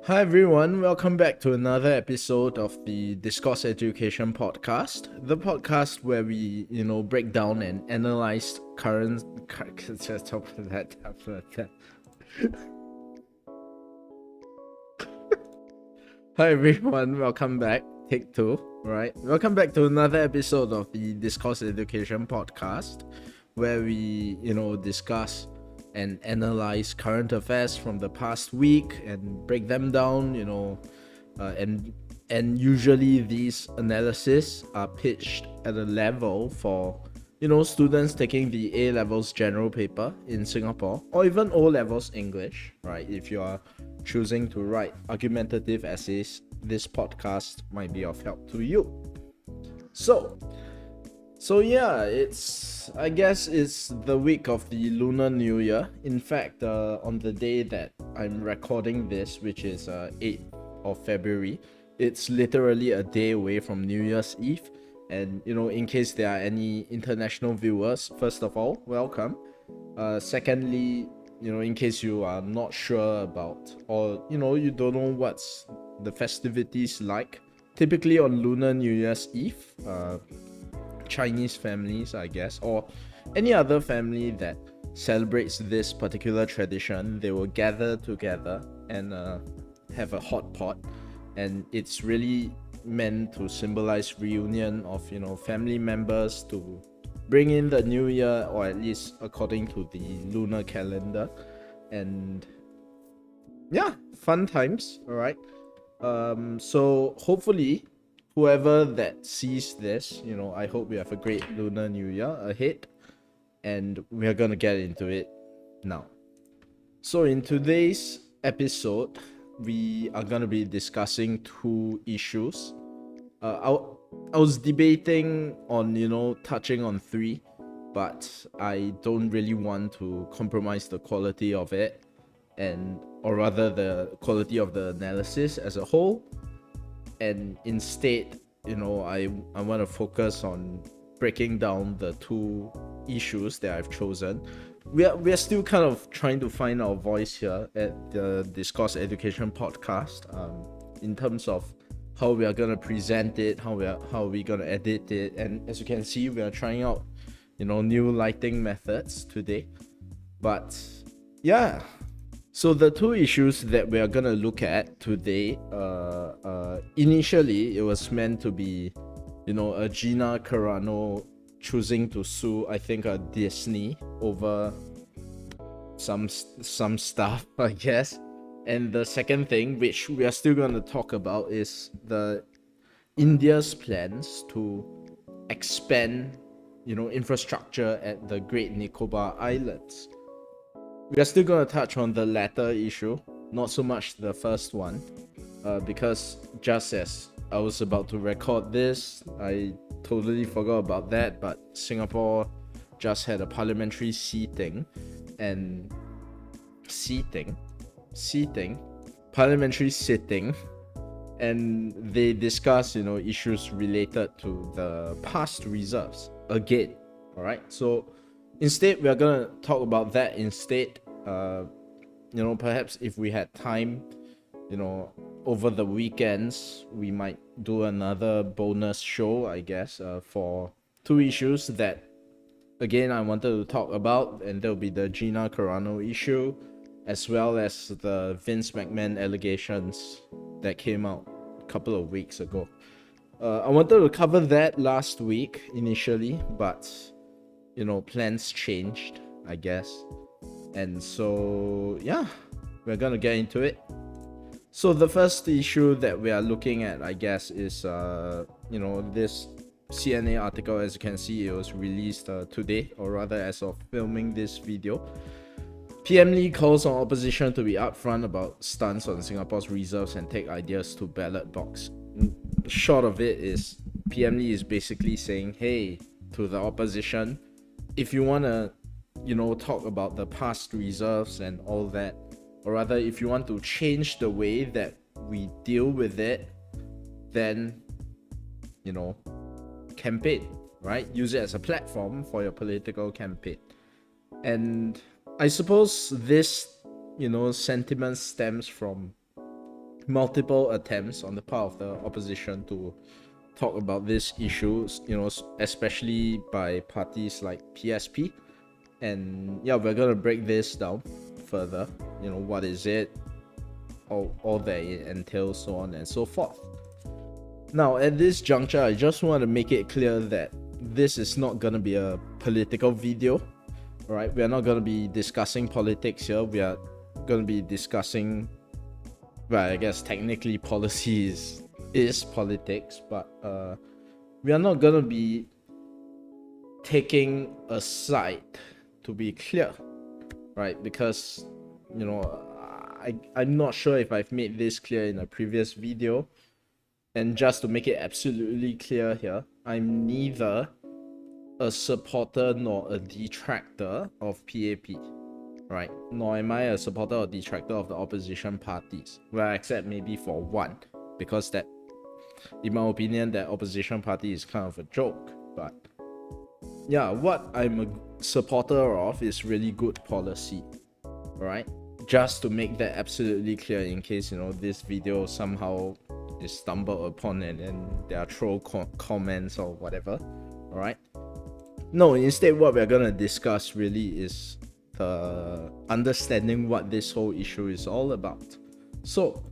Hi everyone, welcome back to another episode of the Discourse Education podcast. The podcast where we, break down and analyze current. Hi everyone, welcome back. Take two, right? Welcome back to another episode of the Discourse Education podcast, where we, discuss and analyze current affairs from the past week and break them down, and usually these analyses are pitched at a level for students taking the A levels general paper in Singapore, or even O levels English, right? If you are choosing to write argumentative essays, this podcast might be of help to you. So yeah, I guess it's the week of the Lunar New Year. In fact, on the day that I'm recording this, which is 8th of February, it's literally a day away from New Year's Eve. And in case there are any international viewers, first of all, welcome. Secondly, in case you are not sure about, or you don't know what's the festivities like, typically on Lunar New Year's Eve, Chinese families, I guess, or any other family that celebrates this particular tradition, they will gather together and have a hot pot, and it's really meant to symbolize reunion of family members to bring in the new year, or at least according to the lunar calendar. And yeah, fun times. All right. So hopefully whoever that sees this, I hope you have a great Lunar New Year ahead, and we are gonna get into it now. So in today's episode, we are gonna be discussing two issues. I was debating on touching on three, but I don't really want to compromise the quality of it, or rather the quality of the analysis as a whole. And instead, I want to focus on breaking down the two issues that I've chosen. We are still kind of trying to find our voice here at the Discourse Education podcast, in terms of how we are gonna present it, how we gonna edit it, and as you can see, we are trying out new lighting methods today. But yeah, so the two issues that we are gonna look at today, initially it was meant to be, a Gina Carano choosing to sue, I think, a Disney over some stuff, I guess. And the second thing, which we are still gonna talk about, is the India's plans to expand, infrastructure at the Great Nicobar Islands. We are still going to touch on the latter issue, not so much the first one, because just as I was about to record this, I totally forgot about that, but Singapore just had a parliamentary seating, parliamentary sitting, and they discuss, issues related to the past reserves again. All right, so instead, we are gonna talk about that instead. Perhaps if we had time, over the weekends, we might do another bonus show, I guess, for two issues that, again, I wanted to talk about, and there'll be the Gina Carano issue, as well as the Vince McMahon allegations that came out a couple of weeks ago. I wanted to cover that last week initially, but plans changed, I guess. And so, yeah, we're gonna get into it. So the first issue that we are looking at, I guess, is, this CNA article. As you can see, it was released today, or rather as of filming this video. PM Lee calls on opposition to be upfront about stance on Singapore's reserves and take ideas to ballot box. Short of it is, PM Lee is basically saying, hey, to the opposition, if you want to, talk about the past reserves and all that, or rather, if you want to change the way that we deal with it, then, campaign, right? Use it as a platform for your political campaign. And I suppose this, sentiment stems from multiple attempts on the part of the opposition to talk about these issues, especially by parties like PSP. And yeah, we're gonna break this down further. What is it, all that it entails, so on and so forth. Now, at this juncture, I just want to make it clear that this is not gonna be a political video. Alright, we are not gonna be discussing politics here. We are gonna be discussing, well, I guess technically policy is politics, but we are not gonna be taking a side, to be clear, right? Because I'm not sure if I've made this clear in a previous video, and just to make it absolutely clear here, I'm neither a supporter nor a detractor of PAP, right? Nor am I a supporter or detractor of the opposition parties, well, except maybe for one, because that, in my opinion, that opposition party is kind of a joke. But yeah, what I'm a supporter of is really good policy, right? Just to make that absolutely clear, in case this video somehow is stumbled upon and then there are troll comments or whatever. All right. No, instead what we're gonna discuss really is understanding what this whole issue is all about. So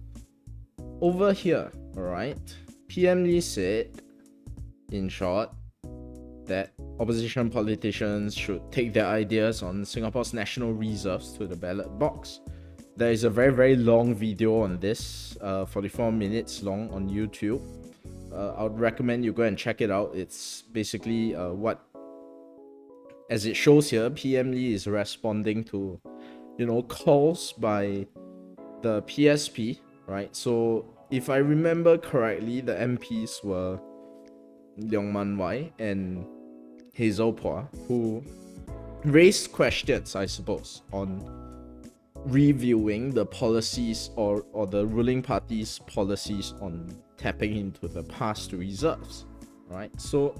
over here, all right, PM Lee said, in short, that opposition politicians should take their ideas on Singapore's national reserves to the ballot box. There is a very, very long video on this, 44 minutes long on YouTube. I would recommend you go and check it out. It's basically what, as it shows here, PM Lee is responding to, calls by the PSP, right? So if I remember correctly, the MPs were Leong Man Wai and Hazel Phua, who raised questions, I suppose, on reviewing the policies or the ruling party's policies on tapping into the past reserves, right? So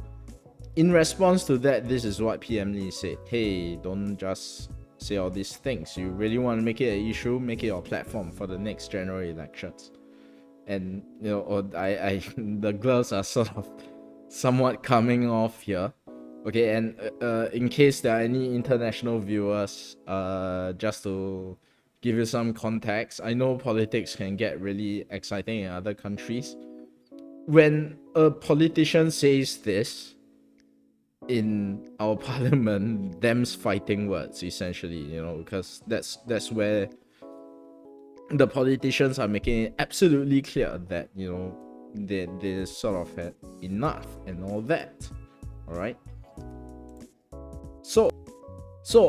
in response to that, this is what PM Lee said. Hey, don't just say all these things. You really want to make it an issue, make it your platform for the next general elections. And the gloves are sort of somewhat coming off here. Okay, and in case there are any international viewers, just to give you some context, I know politics can get really exciting in other countries. When a politician says this in our parliament, them's fighting words, essentially, because that's where the politicians are making it absolutely clear that, they sort of had enough and all that. All right. So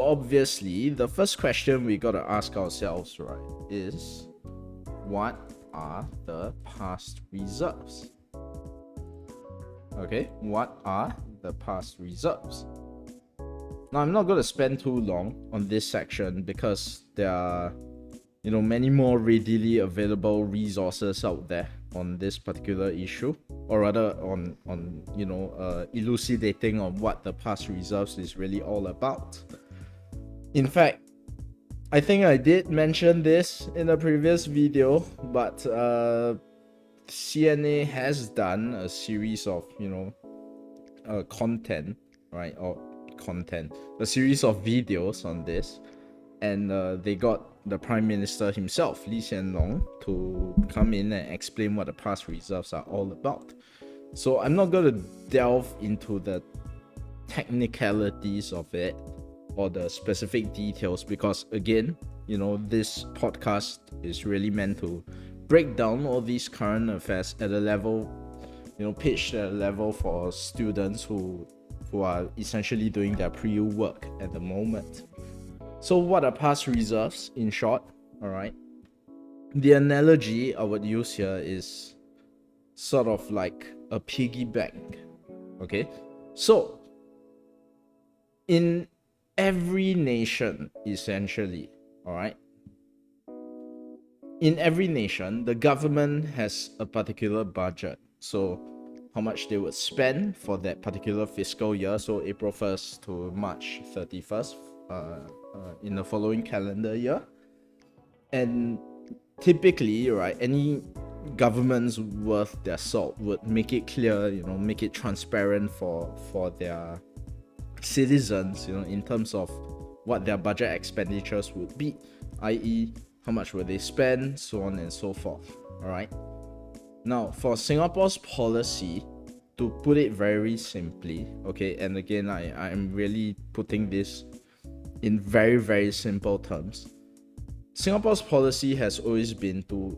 obviously, the first question we gotta ask ourselves, right, is what are the past reserves? Okay, what are the past reserves? Now, I'm not gonna spend too long on this section because there are, many more readily available resources out there on this particular issue, or rather on elucidating on what the past reserves is really all about. In fact, I think I did mention this in a previous video, but CNA has done a series of content, right, a series of videos on this, and they got the Prime Minister himself, Lee Hsien Loong, to come in and explain what the past reserves are all about. So I'm not going to delve into the technicalities of it or the specific details, because again, this podcast is really meant to break down all these current affairs at a level, pitched at a level for students who are essentially doing their pre-U work at the moment. So what are past reserves, in short? All right. The analogy I would use here is sort of like a piggy bank. Okay. So in every nation, essentially, all right, in every nation, the government has a particular budget. So how much they would spend for that particular fiscal year, so April 1st to March 31st, in the following calendar year. And typically, right, any governments worth their salt, would make it clear, make it transparent for their citizens, in terms of what their budget expenditures would be, i.e. how much will they spend, so on and so forth. All right. Now, for Singapore's policy, to put it very simply, okay, and again, I'm really putting this in very, very simple terms. Singapore's policy has always been to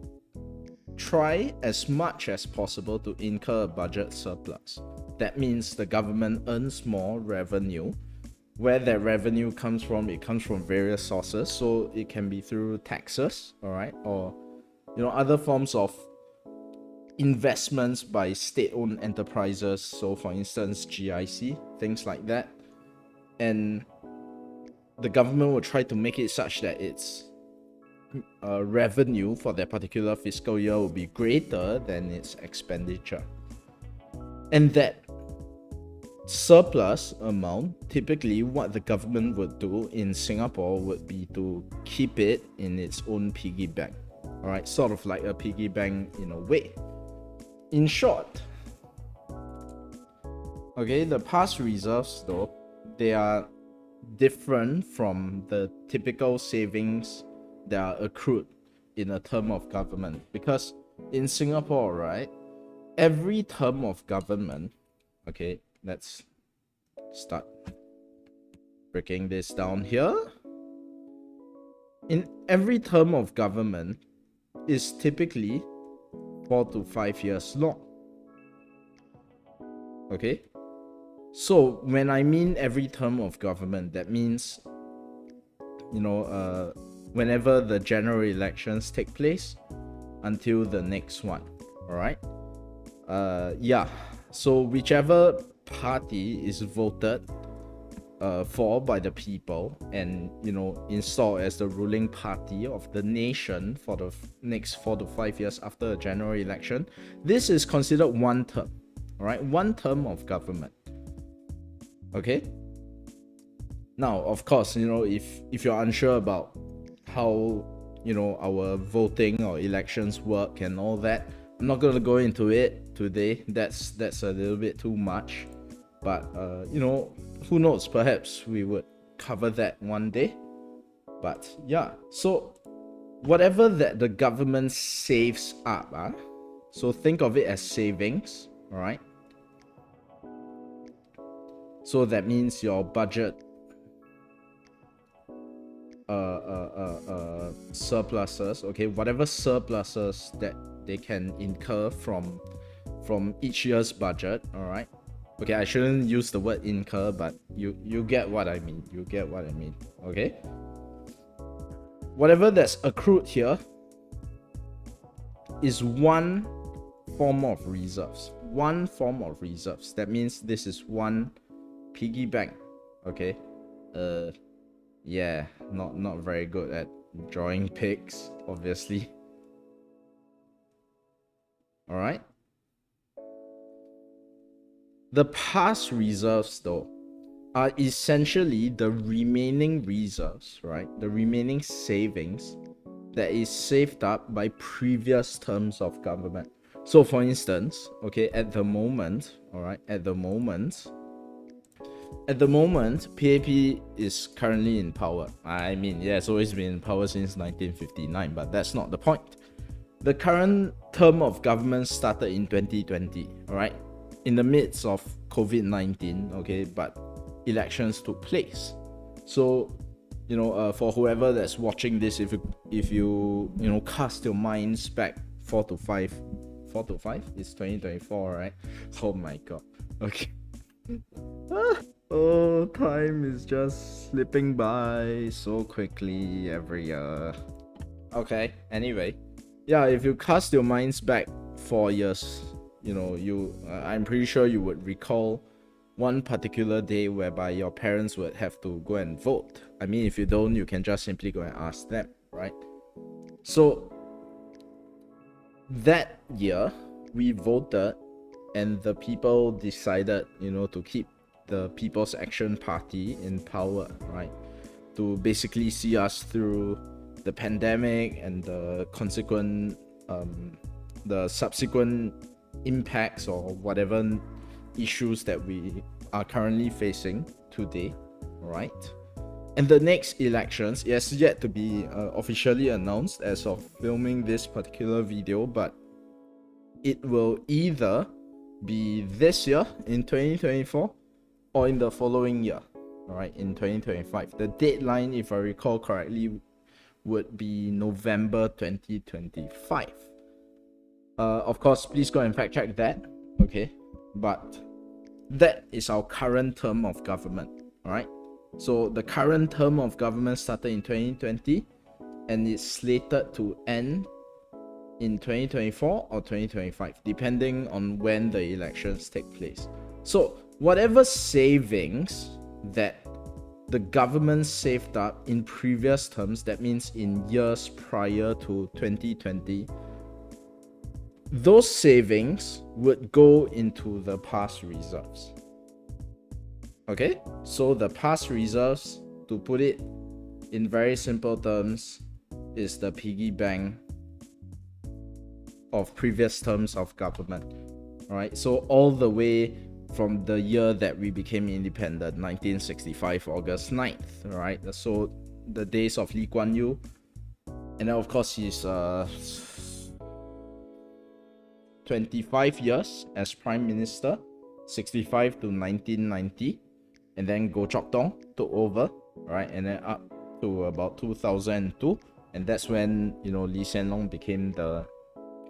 try as much as possible to incur a budget surplus. That means the government earns more revenue. Where that revenue comes from, it comes from various sources. So it can be through taxes, all right, or other forms of investments by state-owned enterprises. So for instance, GIC, things like that. And the government will try to make it such that its revenue for that particular fiscal year will be greater than its expenditure. And that surplus amount, typically what the government would do in Singapore would be to keep it in its own piggy bank. All right, sort of like a piggy bank in a way. In short, okay, the past reserves though, they are different from the typical savings that are accrued in a term of government, because in Singapore, right, every term of government, okay, let's start breaking this down here. In every term of government is typically 4 to 5 years long. Okay, so when I mean every term of government, that means whenever the general elections take place until the next one. All right. So whichever party is voted for by the people and installed as the ruling party of the nation for the next 4 to 5 years after a general election, this is considered one term. All right, one term of government. Okay. Now, of course, if you're unsure about how our voting or elections work and all that, I'm not going to go into it today. That's a little bit too much. But who knows, perhaps we would cover that one day. But yeah, so whatever that the government saves up, so think of it as savings. All right, so that means your budget surpluses, okay, whatever surpluses that they can incur from each year's budget. All right, okay, I shouldn't use the word incur, but you get what I mean. Okay, whatever that's accrued here is one form of reserves. That means this is one piggy bank. Okay, yeah, not very good at drawing pigs, obviously. All right. The past reserves, though, are essentially the remaining reserves, right? The remaining savings that is saved up by previous terms of government. So, for instance, okay, at the moment, PAP is currently in power. I mean, yeah, it's always been in power since 1959, but that's not the point. The current term of government started in 2020, all right? In the midst of COVID-19, okay, but elections took place. So, for whoever that's watching this, if you cast your minds back 4 to 5, it's 2024, right? Oh my god. Okay. Oh, time is just slipping by so quickly every year. Okay, anyway. Yeah, if you cast your minds back 4 years, I'm pretty sure you would recall one particular day whereby your parents would have to go and vote. I mean, if you don't, you can just simply go and ask them, right? So that year, we voted and the people decided, to keep the People's Action Party in power, right? To basically see us through the pandemic and the consequent the subsequent impacts or whatever issues that we are currently facing today, right? And the next elections, it has yet to be officially announced as of filming this particular video, but it will either be this year in 2024 or in the following year, all right, in 2025. The deadline, if I recall correctly, would be November 2025. Of course, please go and fact check that, okay? But that is our current term of government, all right? So the current term of government started in 2020 and it's slated to end in 2024 or 2025, depending on when the elections take place. So whatever savings that the government saved up in previous terms, that means in years prior to 2020, those savings would go into the past reserves. Okay, so the past reserves, to put it in very simple terms, is the piggy bank of previous terms of government. All right, so all the way from the year that we became independent, 1965, August 9th, right? So the days of Lee Kuan Yew, and then of course he's 25 years as Prime Minister, 65 to 1990, and then Goh Chok Tong took over, right? And then up to about 2002, and that's when, you know, Lee Hsien Loong became the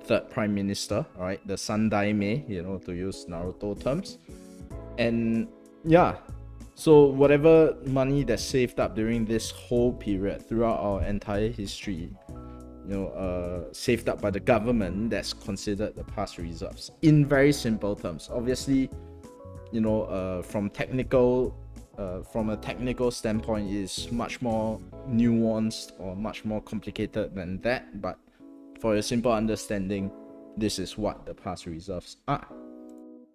third Prime Minister, right? The Sandai Mei, you know, to use Naruto terms. And yeah, so whatever money that's saved up during this whole period, throughout our entire history, you know, saved up by the government, that's considered the past reserves. In very simple terms, obviously, you know, from a technical standpoint, is much more nuanced or much more complicated than that. But for a simple understanding, this is what the past reserves are.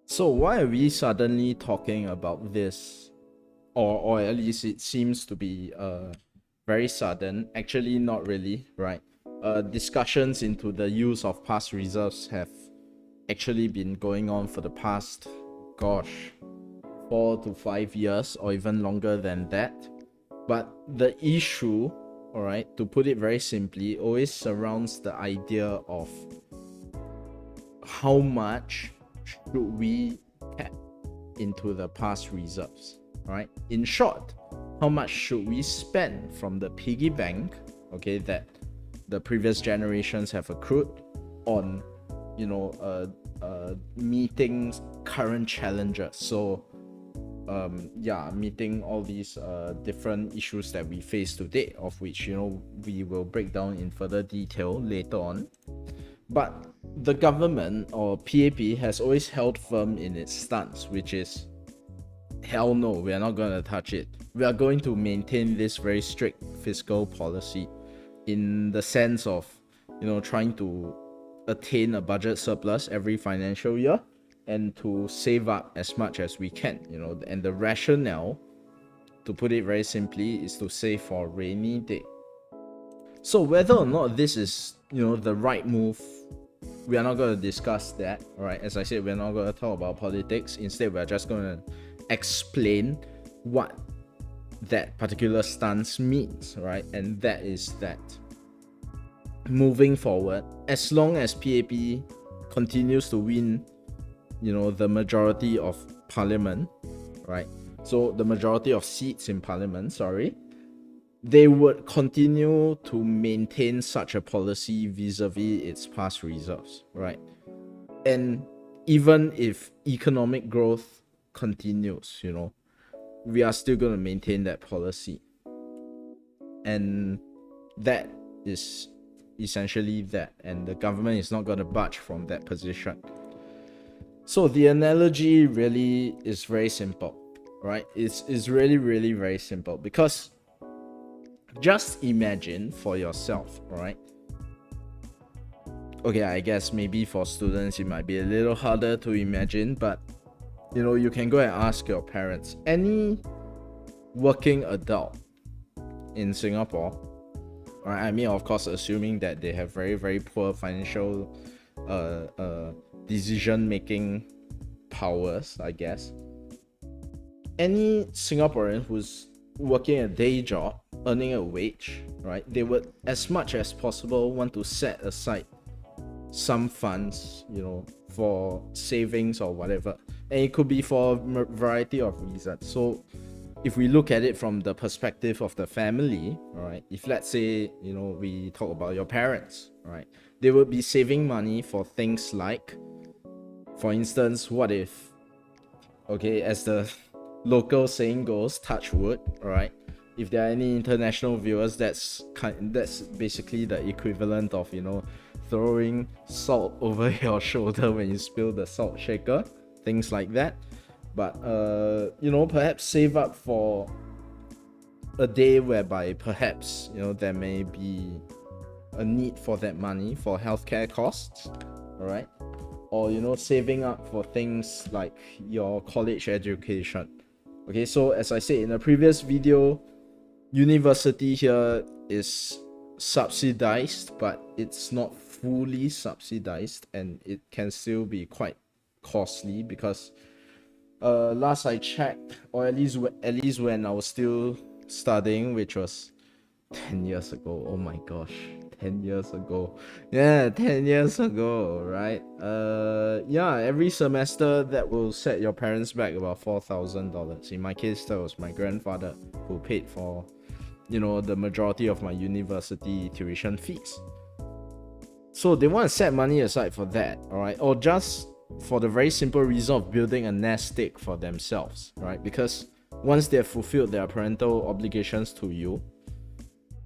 So why are we suddenly talking about this, or at least it seems to be very sudden? Actually, not really, right? Discussions into the use of past reserves have actually been going on for the past, 4 to 5 years, or even longer than that. But the issue, all right, to put it very simply, always surrounds the idea of how much should we tap into the past reserves, right? In short, how much should we spend from the piggy bank, okay, that the previous generations have accrued on, you know, meeting current challenges. So meeting all these different issues that we face today, of which, you know, we will break down in further detail later on. But the government, or PAP, has always held firm in its stance, which is, hell no, we are not going to touch it. We are going to maintain this very strict fiscal policy, in the sense of, you know, trying to attain a budget surplus every financial year and to save up as much as we can, you know. And the rationale, to put it very simply, is to save for a rainy day. So whether or not this is, you know, the right move, we are not going to discuss that, all right? As I said, we're not going to talk about politics. Instead, we're just going to explain what that particular stance means, right? And that is that moving forward, as long as PAP continues to win, you know, the majority of parliament, right? So the majority of seats in parliament, they would continue to maintain such a policy vis-a-vis its past reserves, right? And even if economic growth continues, you know, we are still going to maintain that policy. And that is essentially that. And the government is not going to budge from that position. So the analogy really is very simple, right? It's really, really very simple. Because just imagine for yourself, right? Okay, I guess maybe for students it might be a little harder to imagine, but you know, you can go and ask your parents. Any working adult in Singapore, right? I mean, of course, assuming that they have very, very poor financial decision making powers, I guess. Any Singaporean who's working a day job, earning a wage, right? They would, as much as possible, want to set aside some funds, for savings or whatever. And it could be for a variety of reasons. So if we look at it from the perspective of the family, all right, if let's say, we talk about your parents, right, they would be saving money for things like, for instance, what if, okay, as the local saying goes, touch wood, all right, if there are any international viewers, that's basically the equivalent of, throwing salt over your shoulder when you spill the salt shaker, things like that. But perhaps save up for a day whereby perhaps there may be a need for that money for healthcare costs, all right, or saving up for things like your college education. Okay, so as I said in the previous video, university here is subsidized, but it's not fully subsidized, and it can still be quite costly because last I checked, or at least when I was still studying, which was 10 years ago. Oh my gosh, 10 years ago. Yeah, 10 years ago, right? Every semester that will set your parents back about $4,000. In my case, that was my grandfather who paid for, the majority of my university tuition fees. So they want to set money aside for that, all right? Or just for the very simple reason of building a nest egg for themselves, right? Because once they've fulfilled their parental obligations to you,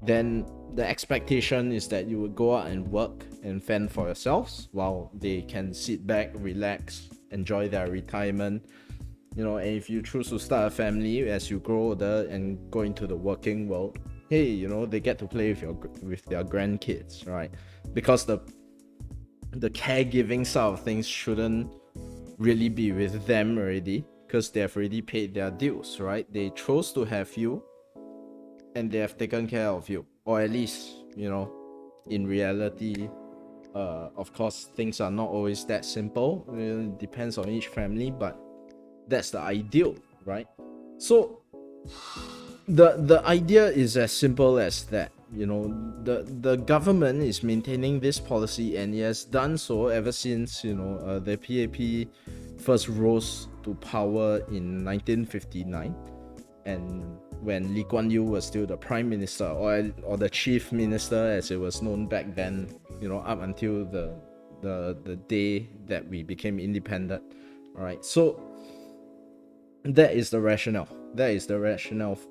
then the expectation is that you would go out and work and fend for yourselves while they can sit back, relax, enjoy their retirement. And if you choose to start a family as you grow older and go into the working world, hey, they get to play with their grandkids, right? Because the caregiving side of things shouldn't really be with them already, because they have already paid their dues, right? They chose to have you, and they have taken care of you, or at least, in reality, of course, things are not always that simple. It depends on each family, but that's the ideal, right? So the idea is as simple as that. The government is maintaining this policy, and it has done so ever since the PAP first rose to power in 1959, and when Lee Kuan Yew was still the prime minister, or the chief minister as it was known back then, up until the day that we became independent. All right, so that is the rationale.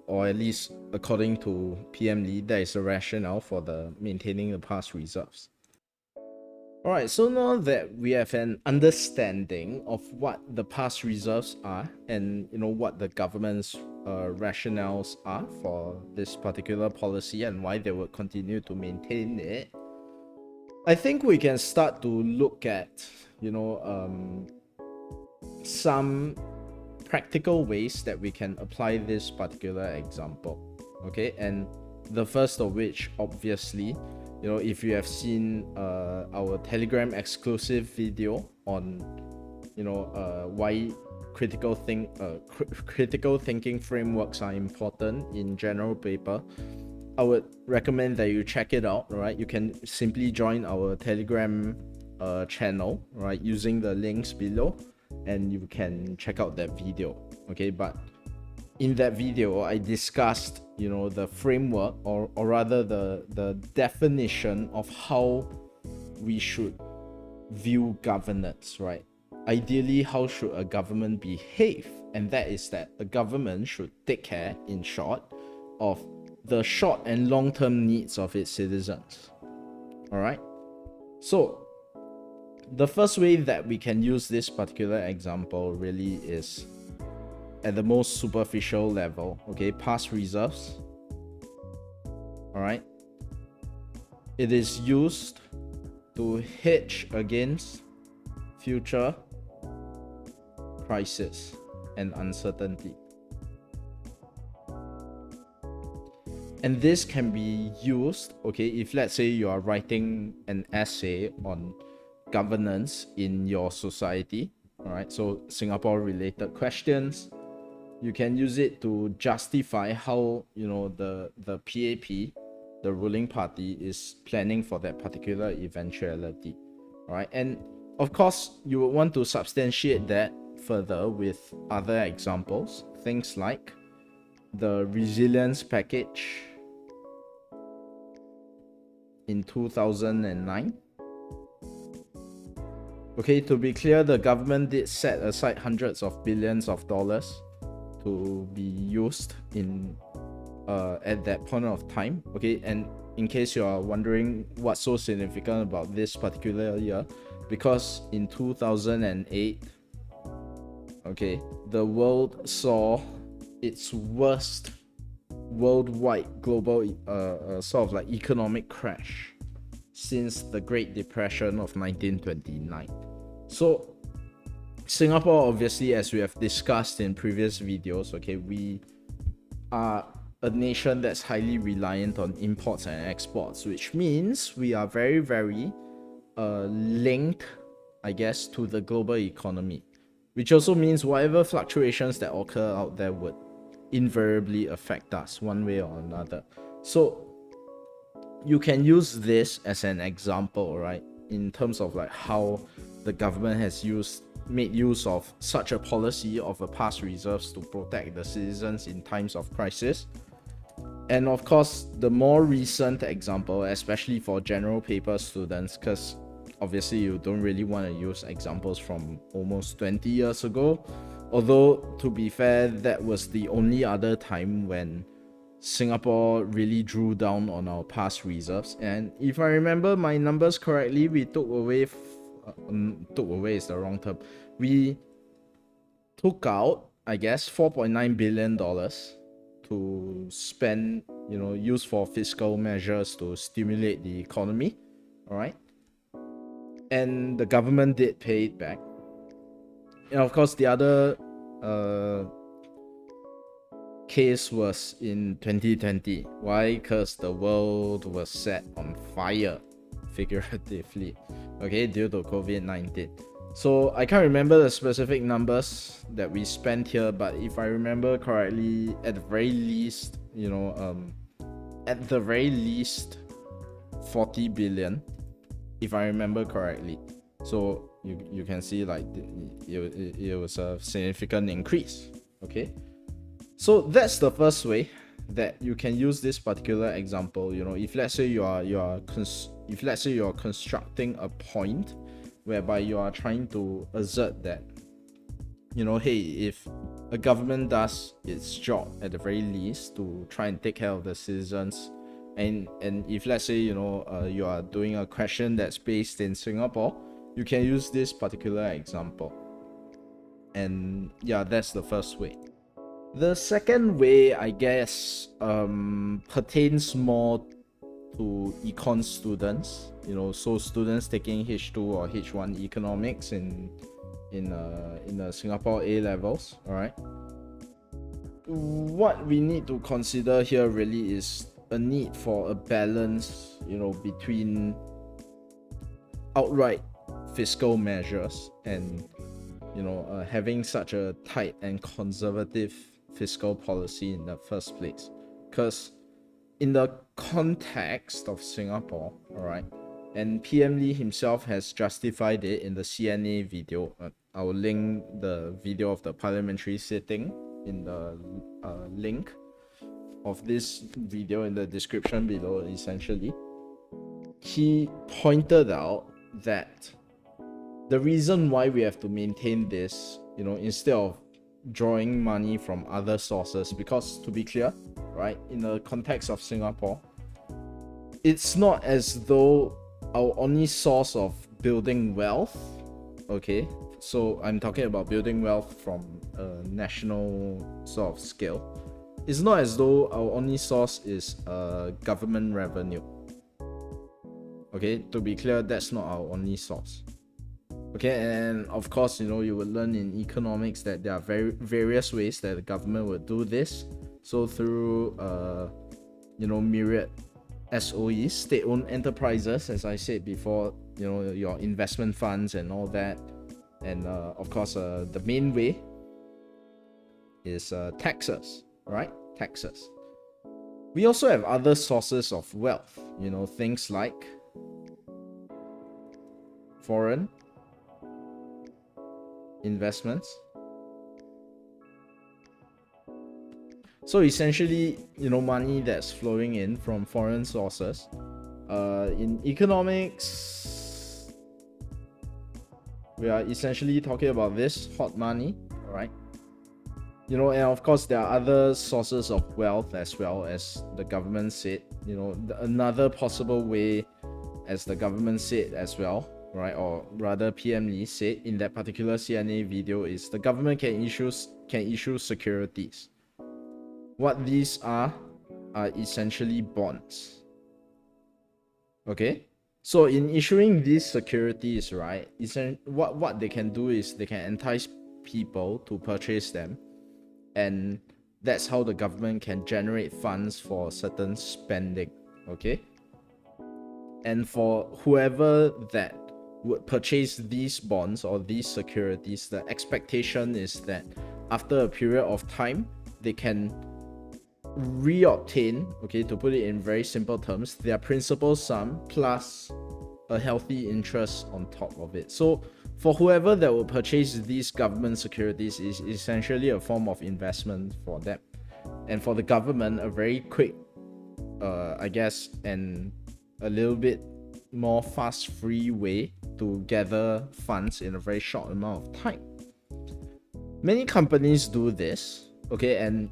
Or at least according to PM Lee, that is the rationale for the maintaining the past reserves. Alright, so now that we have an understanding of what the past reserves are, and what the government's rationales are for this particular policy and why they would continue to maintain it, I think we can start to look at some practical ways that we can apply this particular example. Okay, and the first of which, obviously, if you have seen our Telegram exclusive video on why critical thinking frameworks are important in general paper, I would recommend that you check it out. Right, you can simply join our Telegram channel, right, using the links below, and you can check out that video. Okay, but in that video I discussed the framework, or rather the definition of how we should view governance, right? Ideally, how should a government behave? And that is that a government should take care, in short, of the short and long-term needs of its citizens. All right, so the first way that we can use this particular example really is at the most superficial level. Okay, past reserves. All right, it is used to hedge against future crisis and uncertainty, and this can be used, okay, if let's say you are writing an essay on governance in your society. All right, so Singapore related questions. You can use it to justify how, you know, the PAP, the ruling party, is planning for that particular eventuality. All right, and of course you would want to substantiate that further with other examples, things like the resilience package in 2009. Okay, to be clear, the government did set aside hundreds of billions of dollars to be used in at that point of time. Okay, and in case you are wondering what's so significant about this particular year, because in 2008, okay, the world saw its worst worldwide global sort of like economic crash since the Great Depression of 1929. So Singapore, obviously, as we have discussed in previous videos, okay, we are a nation that's highly reliant on imports and exports, which means we are very, very linked, I guess, to the global economy, which also means whatever fluctuations that occur out there would invariably affect us one way or another. So you can use this as an example, right, in terms of like how the government has made use of such a policy of a past reserves to protect the citizens in times of crisis. And of course, the more recent example, especially for general paper students, because obviously you don't really want to use examples from almost 20 years ago, although to be fair, that was the only other time when Singapore really drew down on our past reserves. And if I remember my numbers correctly, we took away is the wrong term. We took out, I guess, $4.9 billion to spend, you know, use for fiscal measures to stimulate the economy. All right. And the government did pay it back. And of course, the other case was in 2020. Why? Because the world was set on fire, figuratively, okay, due to COVID-19. So I can't remember the specific numbers that we spent here, but if I remember correctly, at the very least, you know, at the very least 40 billion, if I remember correctly. So you can see like it was a significant increase. Okay, so that's the first way that you can use this particular example. You know, if let's say if let's say you're constructing a point whereby you are trying to assert that, you know, hey, if a government does its job at the very least to try and take care of the citizens, and if let's say, you know, you are doing a question that's based in Singapore, you can use this particular example. And yeah, that's the first way. The second way, I guess, pertains more to econ students, you know, so students taking H2 or H1 economics in the Singapore A levels. All right, what we need to consider here really is a need for a balance, you know, between outright fiscal measures and, you know, having such a tight and conservative fiscal policy in the first place. Because in the context of Singapore, all right, and PM Lee himself has justified it in the CNA video. I will link the video of the parliamentary sitting in the link of this video in the description below. Essentially, he pointed out that the reason why we have to maintain this, you know, instead of drawing money from other sources, because to be clear, right, in the context of Singapore, it's not as though our only source of building wealth, okay, so I'm talking about building wealth from a national sort of scale, it's not as though our only source is government revenue. Okay, to be clear, that's not our only source. Okay, and of course, you know, you will learn in economics that there are various ways that the government will do this. So through, you know, myriad SOEs, state-owned enterprises, as I said before, your investment funds and all that. And of course, the main way is taxes, right? Taxes. We also have other sources of wealth, things like foreign investments. So essentially, money that's flowing in from foreign sources. In economics, we are essentially talking about this hot money, right? And of course, there are other sources of wealth as well, as the government said. Another possible way, as the government said as well, right, or rather PM Lee said in that particular CNA video, is the government can issue securities. What these are essentially bonds. Okay, so in issuing these securities, right, what they can do is they can entice people to purchase them, and that's how the government can generate funds for certain spending. Okay, and for whoever that would purchase these bonds or these securities, the expectation is that after a period of time, they can reobtain, okay, to put it in very simple terms, their principal sum plus a healthy interest on top of it. So for whoever that will purchase these government securities, is essentially a form of investment for them, and for the government, a very quick I guess, and a little bit more fast free way to gather funds in a very short amount of time. Many companies do this, okay, and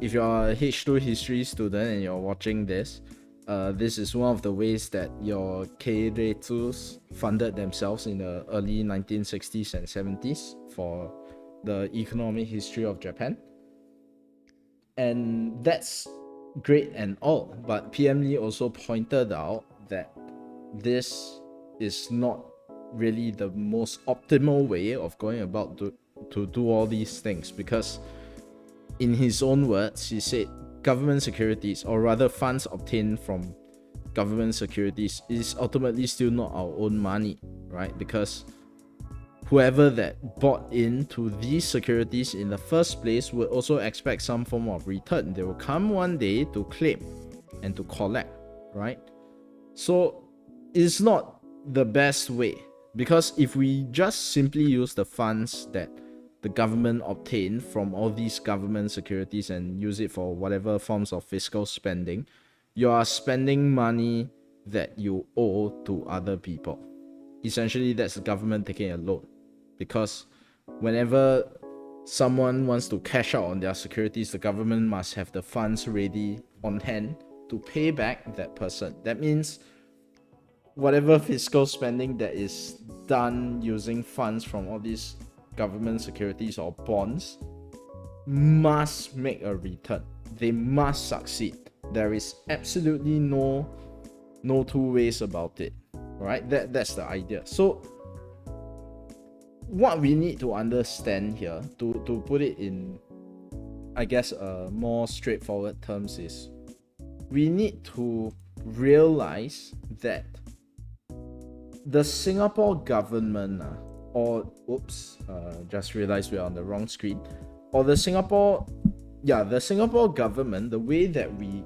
if you're a H2 history student and you're watching this, this is one of the ways that your keiretsus funded themselves in the early 1960s and 70s for the economic history of Japan. And that's great and all, but PM Lee also pointed out that this is not really the most optimal way of going about to do all these things, because in his own words, he said government securities, or rather funds obtained from government securities, is ultimately still not our own money, right? Because whoever that bought into these securities in the first place would also expect some form of return. They will come one day to claim and to collect, right? So it's not the best way, because if we just simply use the funds that the government obtained from all these government securities and use it for whatever forms of fiscal spending, you are spending money that you owe to other people. Essentially, that's the government taking a loan, because whenever someone wants to cash out on their securities, the government must have the funds ready on hand to pay back that person. That means whatever fiscal spending that is done using funds from all these government securities or bonds must make a return. They must succeed. There is absolutely no two ways about it, right? That's the idea. So what we need to understand here, to put it in, I guess, more straightforward terms, is we need to realize that the Singapore government, just realized we're on the wrong screen, or the Singapore government, the way that we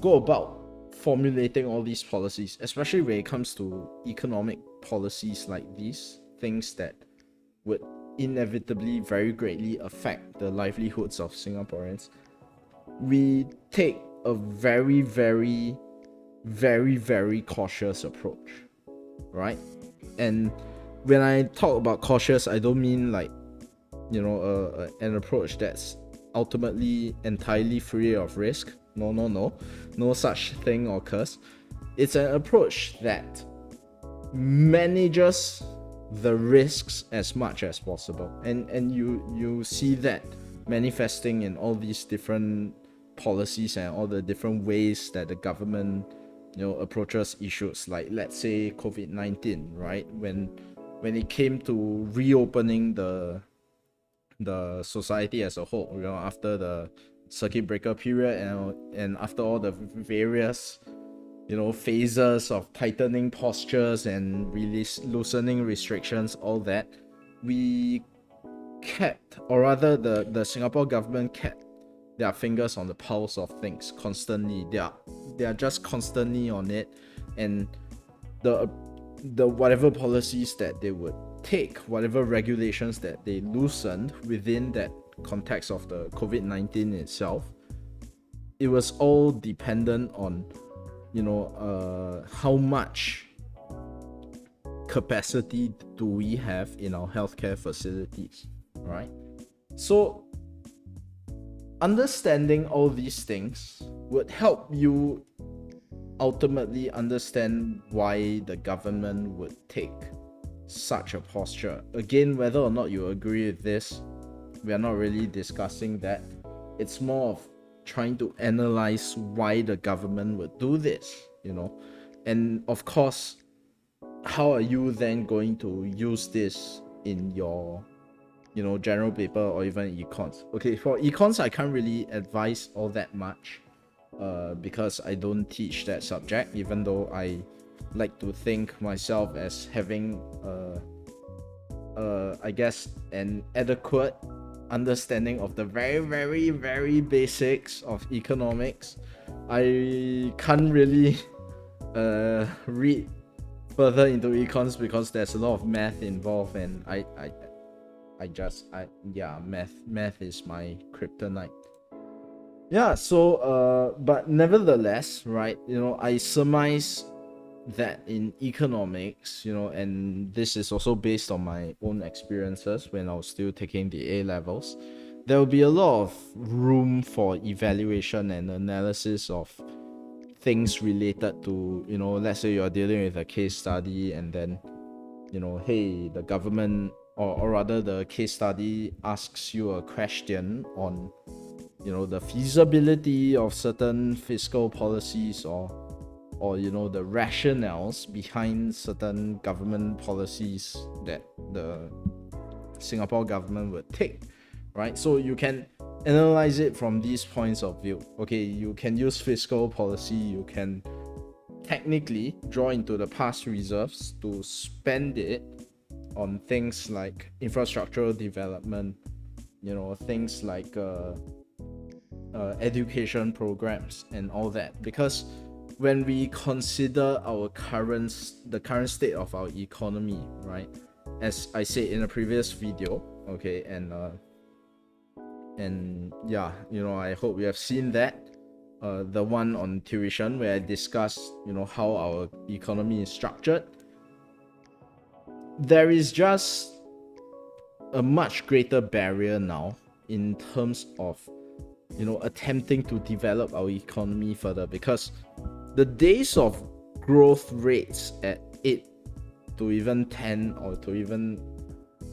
go about formulating all these policies, especially when it comes to economic policies like these, things that would inevitably very greatly affect the livelihoods of Singaporeans, we take a very, very, very, very cautious approach, right? And when I talk about cautious, I don't mean like, an approach that's ultimately entirely free of risk. No such thing occurs. It's an approach that manages the risks as much as possible, and you see that manifesting in all these different policies and all the different ways that the government approaches issues, like let's say COVID-19, right? When it came to reopening the society as a whole, after the circuit breaker period and after all the various phases of tightening postures and loosening restrictions, all that, we kept, or rather the Singapore government kept their fingers on the pulse of things constantly. They are just constantly on it, and the whatever policies that they would take, whatever regulations that they loosened within that context of the COVID-19 itself, it was all dependent on how much capacity do we have in our healthcare facilities, right? So understanding all these things would help you ultimately understand why the government would take such a posture. Again, whether or not you agree with this, we are not really discussing that. It's more of trying to analyze why the government would do this, and of course, how are you then going to use this in your general paper or even econs? Okay, for econs I can't really advise all that much because I don't teach that subject, even though I like to think myself as having I guess an adequate understanding of the very, very, very basics of economics. I can't really read further into econs because there's a lot of math involved, and math is my kryptonite. Yeah, so but nevertheless, right, I surmise that in economics, and this is also based on my own experiences when I was still taking the A levels, there will be a lot of room for evaluation and analysis of things related to, let's say you're dealing with a case study, and then, hey, the government, or rather the case study asks you a question on, the feasibility of certain fiscal policies, or the rationales behind certain government policies that the Singapore government would take, right? So you can analyze it from these points of view. Okay, you can use fiscal policy, you can technically draw into the past reserves to spend it on things like infrastructural development, things like education programs and all that, because when we consider the current state of our economy, right, as I said in a previous video, okay, and yeah, I hope you have seen that, the one on tuition, where I discussed how our economy is structured. There is just a much greater barrier now in terms of attempting to develop our economy further, because the days of growth rates at 8 to even 10, or to even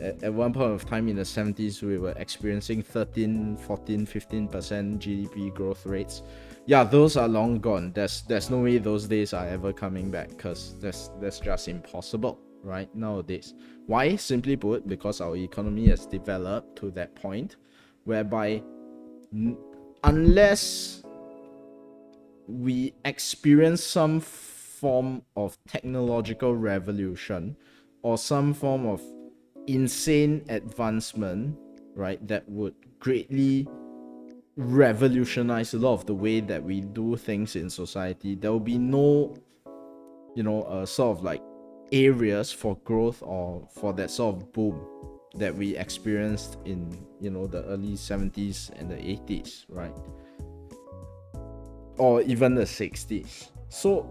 at one point of time in the 70s, we were experiencing 13, 14, 15% GDP growth rates. Yeah, those are long gone. There's no way those days are ever coming back, because that's just impossible right nowadays. Why? Simply put, because our economy has developed to that point whereby unless we experience some form of technological revolution or some form of insane advancement, right, that would greatly revolutionize a lot of the way that we do things in society, there will be no sort of like areas for growth or for that sort of boom that we experienced in the early 70s and the 80s, right, or even the 60s. So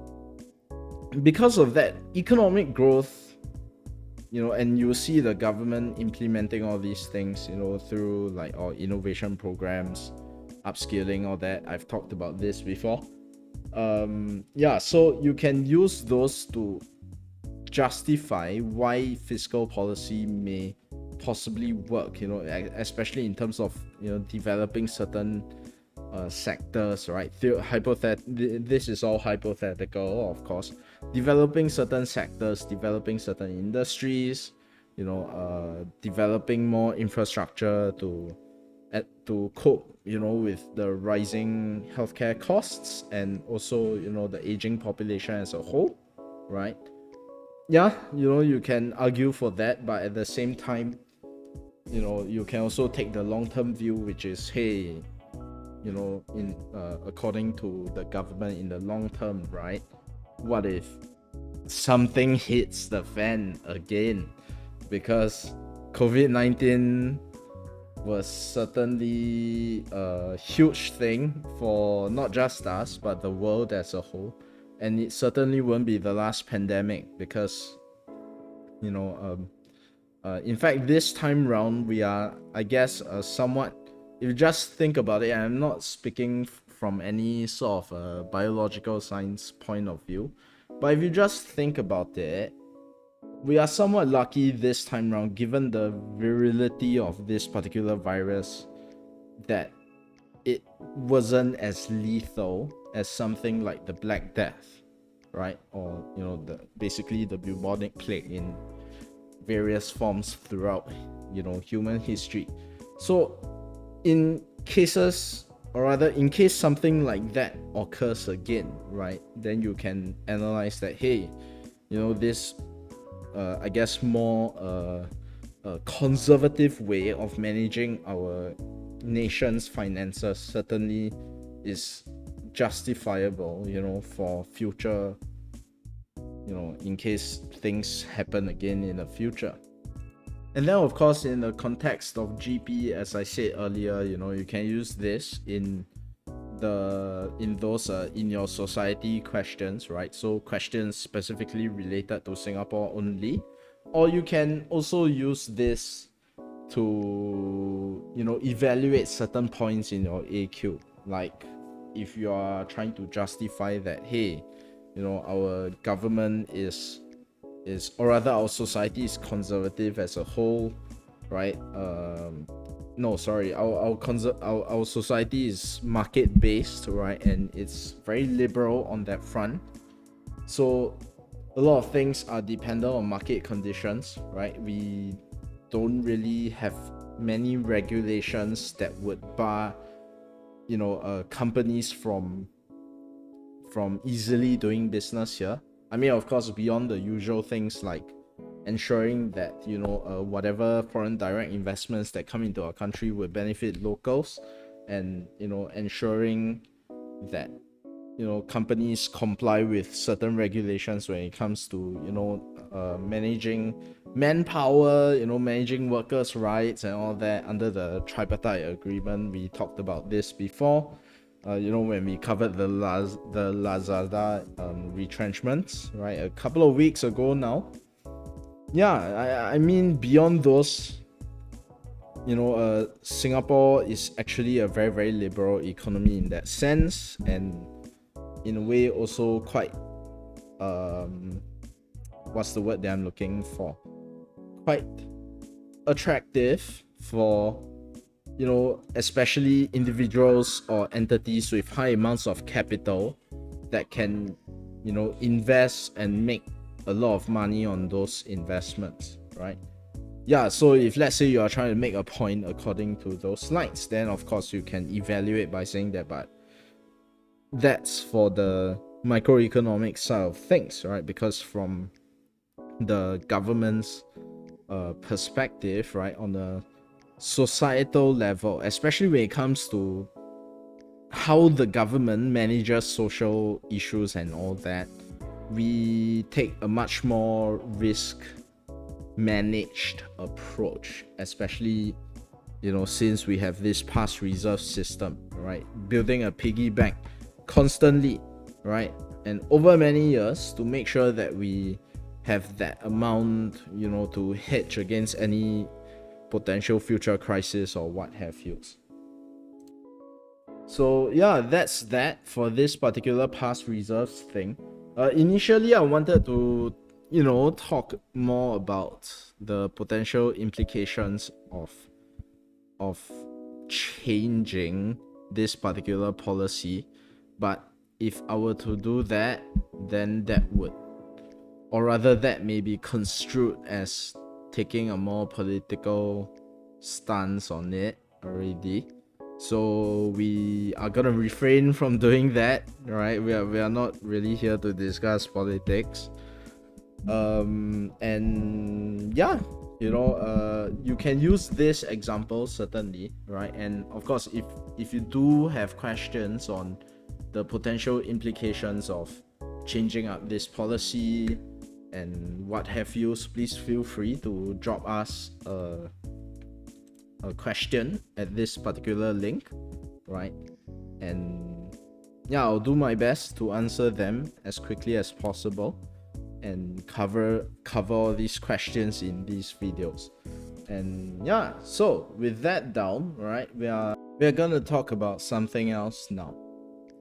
because of that economic growth, and you see the government implementing all these things, through like our innovation programs, upskilling, all that. I've talked about this before. So you can use those to justify why fiscal policy may possibly work, especially in terms of developing certain sectors, right? This is all hypothetical, of course. Developing certain sectors, developing certain industries, developing more infrastructure to to cope, with the rising healthcare costs and also, the aging population as a whole, right? Yeah, you can argue for that, but at the same time, you can also take the long-term view, which is, hey, in according to the government, in the long term, right? What if something hits the fan again? Because COVID-19 was certainly a huge thing for not just us, but the world as a whole. And it certainly won't be the last pandemic because, in fact, this time round, we are, I guess, somewhat. If you just think about it, I'm not speaking from any sort of biological science point of view, but if you just think about it, we are somewhat lucky this time round, given the virility of this particular virus, that it wasn't as lethal as something like the Black Death, right? Or basically the bubonic plague in various forms throughout human history. So in cases, or rather in case something like that occurs again, right, then you can analyze that, hey, this I guess more conservative way of managing our nation's finances certainly is justifiable, for future, in case things happen again in the future. And then, of course, in the context of GP, as I said earlier, you can use this in those in your society questions, right? So questions specifically related to Singapore only, or you can also use this to evaluate certain points in your AQ, like if you are trying to justify that, hey, our government is or rather our society is conservative as a whole, right? No, sorry, our society is market based, right? And it's very liberal on that front. So a lot of things are dependent on market conditions, right? We don't really have many regulations that would bar companies from easily doing business here. I mean, of course, beyond the usual things like ensuring that whatever foreign direct investments that come into our country will benefit locals, and ensuring that companies comply with certain regulations when it comes to managing manpower, managing workers' rights and all that under the tripartite agreement. We talked about this before, when we covered the Lazada retrenchments, right, a couple of weeks ago now. Yeah, I mean, beyond those, Singapore is actually a very, very liberal economy in that sense, and in a way also quite what's the word that I'm looking for, quite attractive for especially individuals or entities with high amounts of capital that can invest and make a lot of money on those investments, right? Yeah, so if let's say you are trying to make a point according to those slides, then of course you can evaluate by saying that, but that's for the microeconomic side of things, right? Because from the government's perspective, right, on a societal level, especially when it comes to how the government manages social issues and all that, we take a much more risk managed approach, especially since we have this past reserve system, right, building a piggy bank constantly, right, and over many years to make sure that we have that amount to hedge against any potential future crisis or what have you. So yeah, that's that for this particular past reserves thing. Initially I wanted to talk more about the potential implications of changing this particular policy, but if I were to do that, then that would, or rather that may be construed as taking a more political stance on it, already. So we are gonna refrain from doing that, right? We are not really here to discuss politics. And yeah, you can use this example certainly, right? And of course, if you do have questions on the potential implications of changing up this policy and what have you, please feel free to drop us a question at this particular link, right? And yeah, I'll do my best to answer them as quickly as possible and cover all these questions in these videos. And yeah, so with that down, right, we are gonna talk about something else now.